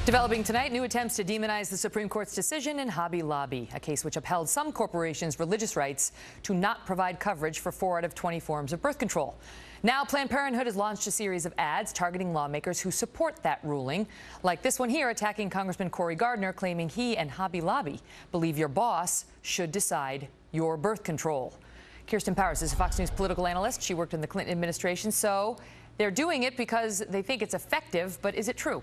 Developing tonight, new attempts to demonize the Supreme Court's decision in Hobby Lobby, a case which upheld some corporations' religious rights to not provide coverage for 4 out of 20 forms of birth control. Now, Planned Parenthood has launched a series of ads targeting lawmakers who support that ruling, like this one here attacking Congressman Cory Gardner, claiming he and Hobby Lobby believe your boss should decide your birth control. Kirsten is a Fox News political analyst. She worked in the Clinton administration, so they're doing it because they think it's effective, but is it true?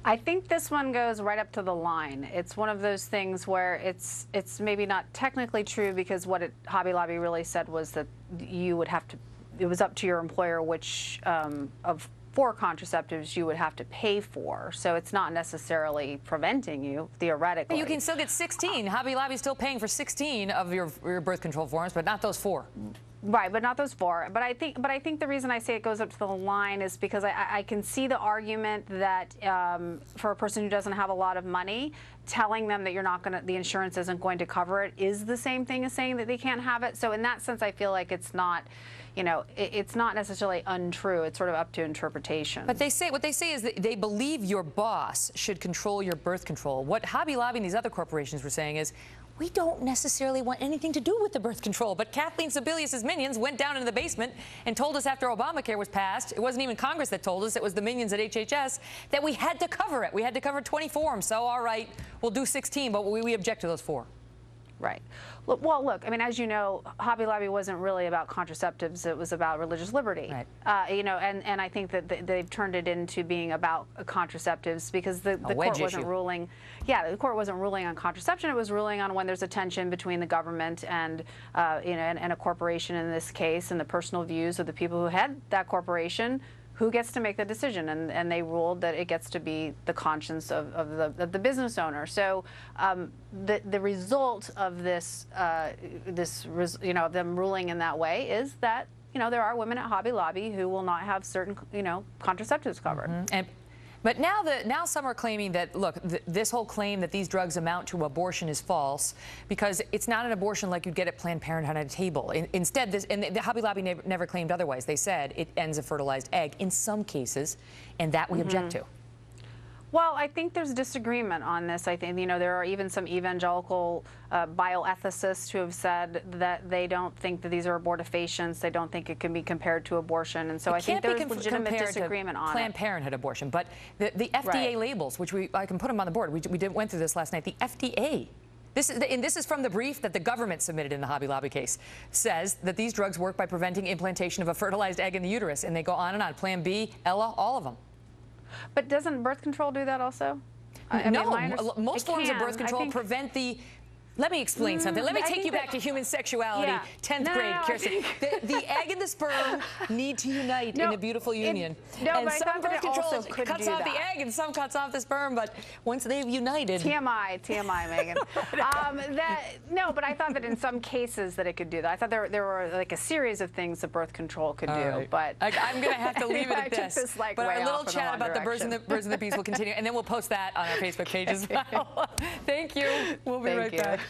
I think this one goes right up to the line. It's one of those things where it's maybe not technically true, because what Hobby Lobby really said was that you would have to, it was up to your employer which of 4 contraceptives you would have to pay for. So it's not necessarily preventing you, theoretically. You can still get 16. Hobby Lobby's still paying for 16 of your birth control forms, but not those 4. Right, but not those 4. But I think the reason I say it goes up to the line is because I can see the argument that for a person who doesn't have a lot of money, telling them that you're not going to, the insurance isn't going to cover it, is the same thing as saying that they can't have it. So in that sense, I feel like it's not, you know, it's not necessarily untrue. It's sort of up to interpretation. But what they say is that they believe your boss should control your birth control. What Hobby Lobby and these other corporations were saying is, we don't necessarily want anything to do with the birth control. But Kathleen Sebelius' minions went down into the basement and told us after Obamacare was passed, it wasn't even Congress that told us, it was the minions at HHS, that we had to cover it. We had to cover 20 forms. So, all right, we'll do 16, but we object to those 4. Right. Well, look, I mean, as you know, Hobby Lobby wasn't really about contraceptives. It was about religious liberty. Right. You know, and I think that they've turned it into being about contraceptives, because the court wasn't ruling. Yeah, the court wasn't ruling on contraception. It was ruling on when there's a tension between the government and, you know, and a corporation in this case, and the personal views of the people who had that corporation, who gets to make the decision, and they ruled that it gets to be the conscience of the business owner. So the result of this, you know, them ruling in that way is that, you know, there are women at Hobby Lobby who will not have certain, you know, contraceptives covered. Mm-hmm. But now some are claiming that, look, this whole claim that these drugs amount to abortion is false, because it's not an abortion like you'd get at Planned Parenthood at a table. Instead, the Hobby Lobby never claimed otherwise. They said it ends a fertilized egg in some cases, and that we object to. Well, I think there's disagreement on this. I think, you know, there are even some evangelical bioethicists who have said that they don't think that these are abortifacients. They don't think it can be compared to abortion. And so I think there's legitimate disagreement on Planned Parenthood abortion. But the FDA labels, which I can put them on the board. We went through this last night. The FDA. This is from the brief that the government submitted in the Hobby Lobby case, says that these drugs work by preventing implantation of a fertilized egg in the uterus. And they go on and on. Plan B, Ella, all of them. But doesn't birth control do that also? No, most forms of birth control prevent the... Let me explain something. Let me take you back to human sexuality. 10th grade, Kirsten. The egg and the sperm need to unite in a beautiful union. And some birth control cuts off the egg and some cuts off the sperm, but once they've united... TMI, Megyn. No, but I thought that in some cases that it could do that. I thought there were like a series of things that birth control could do, but... I'm going to have to leave it at this. But our little chat about the birds and the bees will continue, and then we'll post that on our Facebook page as well. Thank you. We'll be right back.